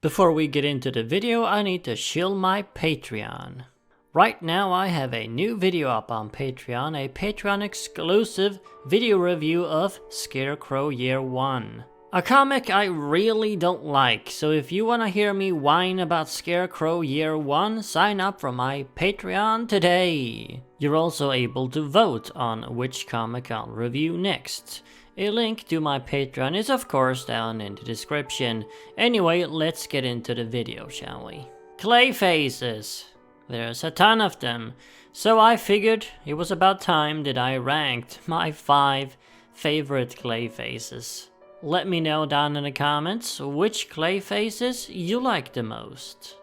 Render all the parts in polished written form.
Before we get into the video, I need to shill my Patreon. Right now I have a new video up on Patreon, a Patreon exclusive video review of Scarecrow Year 1. A comic I really don't like, so if you want to hear me whine about Scarecrow Year 1, sign up for my Patreon today. You're also able to vote on which comic I'll review next. A link to my Patreon is of course down in the description. Anyway, let's get into the video, shall we? Clayfaces. There's a ton of them, so I figured it was about time that I ranked my 5 favorite Clayfaces. Let me know down in the comments which Clayfaces you like the most.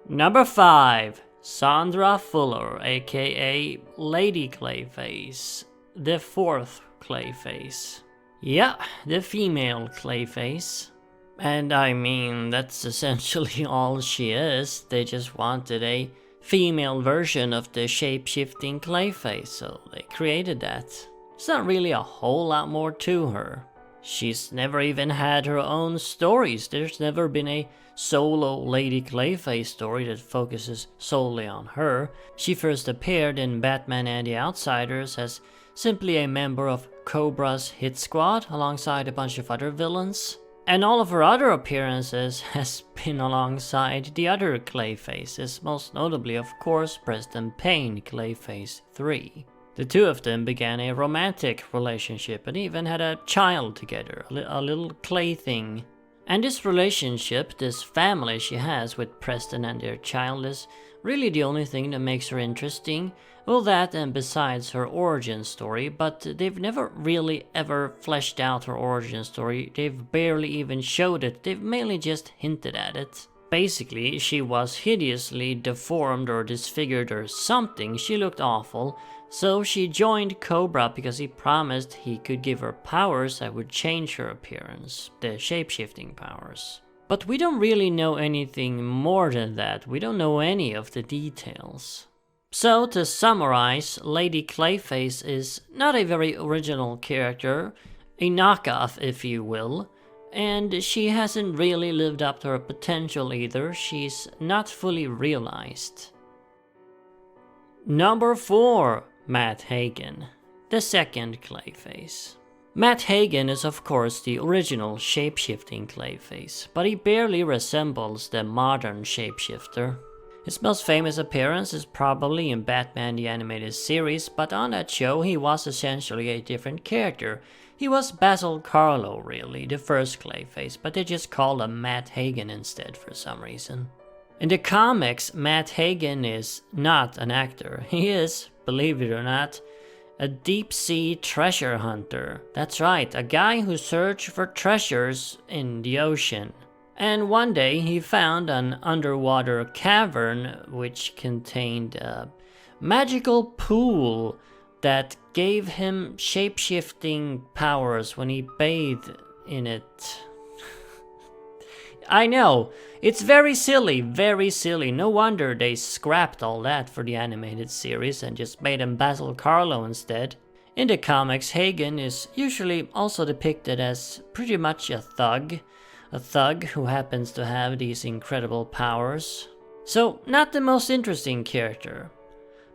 Number 5. Sandra Fuller, aka Lady Clayface, the 4th Clayface. Yeah, the female Clayface. And I mean, that's essentially all she is. They just wanted a female version of the shape-shifting Clayface, so they created that. There's not really a whole lot more to her. She's never even had her own stories. There's never been a solo Lady Clayface story that focuses solely on her. She first appeared in Batman and the Outsiders as simply a member of Cobra's hit squad alongside a bunch of other villains. And all of her other appearances has been alongside the other Clayfaces, most notably of course Preston Payne, Clayface 3. The two of them began a romantic relationship and even had a child together, a little clay thing. And this relationship, this family she has with Preston and their child is really the only thing that makes her interesting. Well, that and besides her origin story, but they've never really ever fleshed out her origin story. They've barely even showed it, they've mainly just hinted at it. Basically, she was hideously deformed or disfigured or something, she looked awful. So she joined Cobra because he promised he could give her powers that would change her appearance, the shape-shifting powers. But we don't really know anything more than that, we don't know any of the details. So to summarize, Lady Clayface is not a very original character, a knockoff if you will, and she hasn't really lived up to her potential either, she's not fully realized. Number 4. Matt Hagen, the 2nd Clayface. Matt Hagen is of course the original shape-shifting Clayface, but he barely resembles the modern shapeshifter. His most famous appearance is probably in Batman the Animated Series, but on that show he was essentially a different character. He was Basil Karlo really, the first Clayface, but they just called him Matt Hagen instead for some reason. In the comics, Matt Hagen is not an actor. He is, believe it or not, a deep-sea treasure hunter. That's right, a guy who searched for treasures in the ocean. And one day he found an underwater cavern which contained a magical pool that gave him shape-shifting powers when he bathed in it. I know, it's very silly, no wonder they scrapped all that for the animated series and just made him Basil Karlo instead. In the comics, Hagen is usually also depicted as pretty much a thug who happens to have these incredible powers. So, not the most interesting character.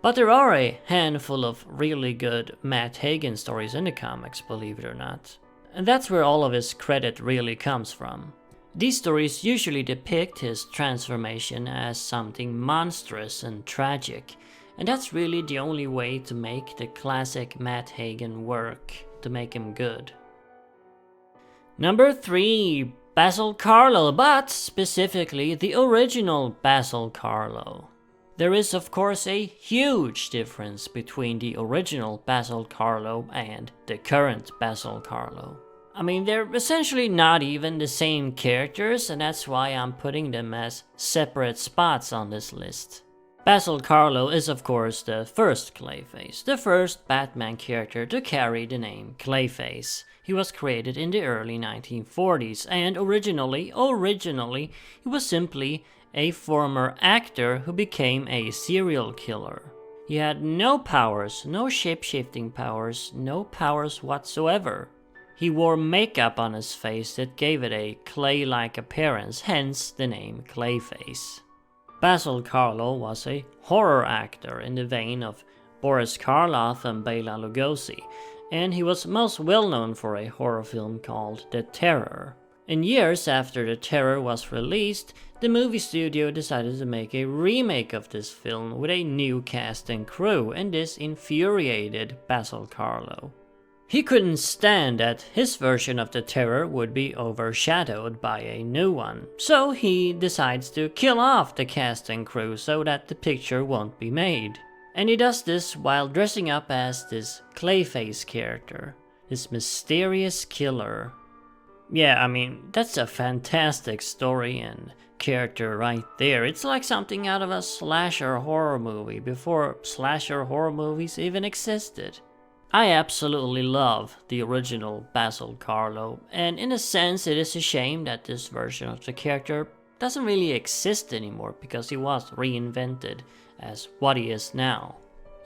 But there are a handful of really good Matt Hagen stories in the comics, believe it or not. And that's where all of his credit really comes from. These stories usually depict his transformation as something monstrous and tragic, and that's really the only way to make the classic Matt Hagen work, to make him good. Number 3. Basil Karlo, but specifically the original Basil Karlo. There is of course a huge difference between the original Basil Karlo and the current Basil Karlo. I mean, they're essentially not even the same characters, and that's why I'm putting them as separate spots on this list. Basil Karlo is of course the first Clayface, the first Batman character to carry the name Clayface. He was created in the early 1940s, and originally he was simply a former actor who became a serial killer. He had no powers, no shape-shifting powers, no powers whatsoever. He wore makeup on his face that gave it a clay-like appearance, hence the name Clayface. Basil Karlo was a horror actor in the vein of Boris Karloff and Bela Lugosi, and he was most well known for a horror film called The Terror. And years after The Terror was released, the movie studio decided to make a remake of this film with a new cast and crew, and this infuriated Basil Karlo. He couldn't stand that his version of The Terror would be overshadowed by a new one, so he decides to kill off the cast and crew so that the picture won't be made. And he does this while dressing up as this Clayface character, this mysterious killer. Yeah, I mean, that's a fantastic story and character right there. It's like something out of a slasher horror movie before slasher horror movies even existed. I absolutely love the original Basil Karlo, and in a sense it is a shame that this version of the character doesn't really exist anymore because he was reinvented as what he is now.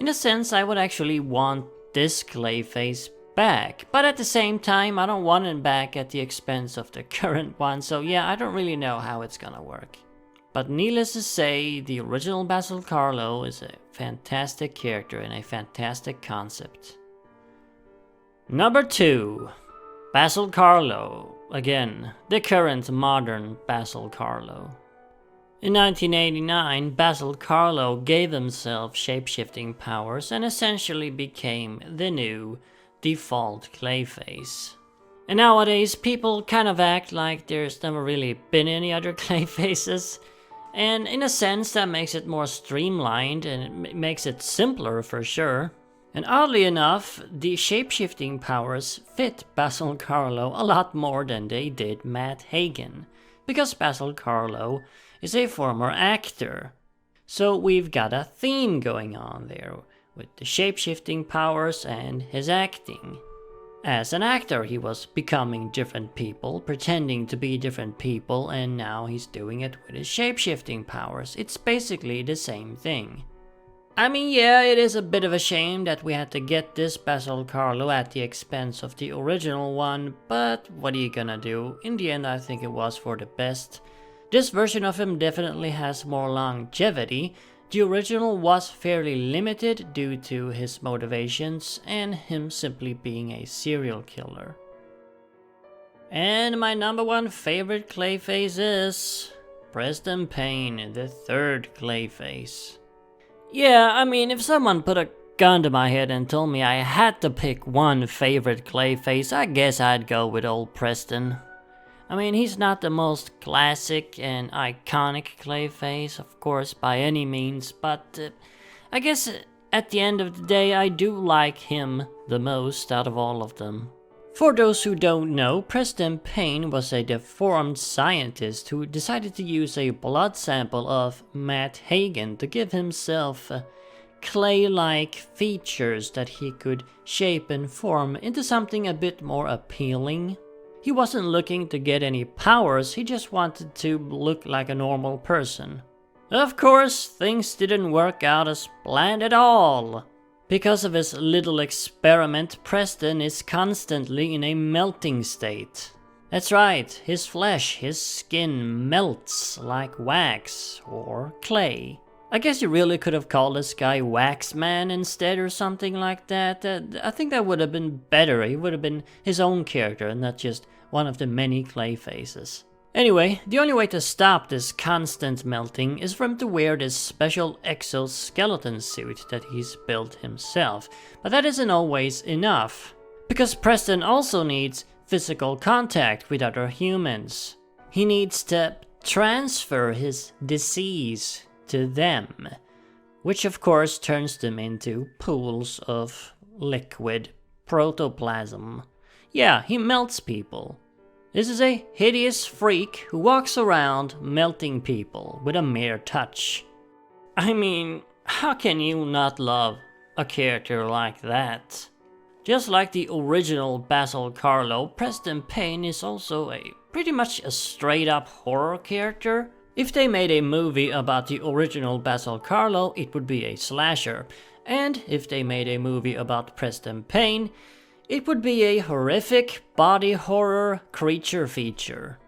In a sense, I would actually want this Clayface back, but at the same time I don't want him back at the expense of the current one, so yeah, I don't really know how it's gonna work. But needless to say, the original Basil Karlo is a fantastic character and a fantastic concept. Number 2. Basil Karlo. Again, the current modern Basil Karlo. In 1989, Basil Karlo gave himself shape-shifting powers and essentially became the new default Clayface. And nowadays, people kind of act like there's never really been any other Clayfaces. And in a sense, that makes it more streamlined and it makes it simpler for sure. And oddly enough, the shape-shifting powers fit Basil Karlo a lot more than they did Matt Hagen, because Basil Karlo is a former actor. So we've got a theme going on there, with the shape-shifting powers and his acting. As an actor, he was becoming different people, pretending to be different people, and now he's doing it with his shape-shifting powers. It's basically the same thing. I mean, yeah, it is a bit of a shame that we had to get this Basil Karlo at the expense of the original one, but what are you gonna do? In the end, I think it was for the best. This version of him definitely has more longevity. The original was fairly limited due to his motivations and him simply being a serial killer. And my number 1 favorite Clayface is Preston Payne, the 3rd Clayface. Yeah, I mean, if someone put a gun to my head and told me I had to pick one favorite Clayface, I guess I'd go with old Preston. I mean, he's not the most classic and iconic Clayface, of course, by any means, but I guess at the end of the day, I do like him the most out of all of them. For those who don't know, Preston Payne was a deformed scientist who decided to use a blood sample of Matt Hagen to give himself clay-like features that he could shape and form into something a bit more appealing. He wasn't looking to get any powers, he just wanted to look like a normal person. Of course, things didn't work out as planned at all. Because of his little experiment, Preston is constantly in a melting state. That's right, his flesh, his skin melts like wax or clay. I guess you really could have called this guy Waxman instead or something like that. I think that would have been better. He would have been his own character and not just one of the many Clayfaces. Anyway, the only way to stop this constant melting is for him to wear this special exoskeleton suit that he's built himself. But that isn't always enough, because Preston also needs physical contact with other humans. He needs to transfer his disease to them, which of course turns them into pools of liquid protoplasm. Yeah, he melts people. This is a hideous freak who walks around melting people with a mere touch. I mean, how can you not love a character like that? Just like the original Basil Karlo, Preston Payne is also pretty much a straight up horror character. If they made a movie about the original Basil Karlo, it would be a slasher. And if they made a movie about Preston Payne, it would be a horrific body horror creature feature.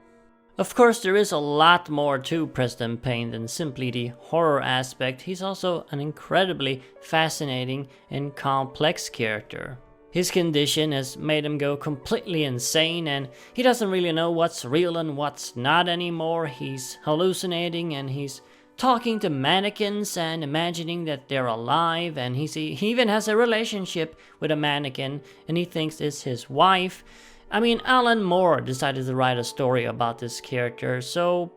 Of course, there is a lot more to Preston Payne than simply the horror aspect. He's also an incredibly fascinating and complex character. His condition has made him go completely insane, and he doesn't really know what's real and what's not anymore. He's hallucinating, and he's talking to mannequins and imagining that they're alive, and he even has a relationship with a mannequin, and he thinks it's his wife. I mean, Alan Moore decided to write a story about this character, so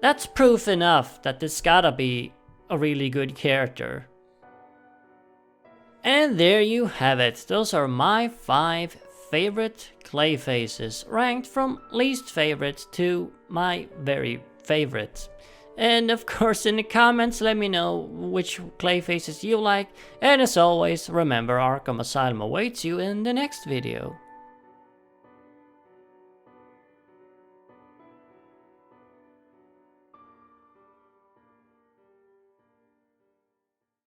that's proof enough that this gotta be a really good character. And there you have it. Those are my 5 favorite Clayfaces, ranked from least favorite to my very favorite. And of course, in the comments, let me know which Clayfaces you like. And as always, remember, Arkham Asylum awaits you in the next video.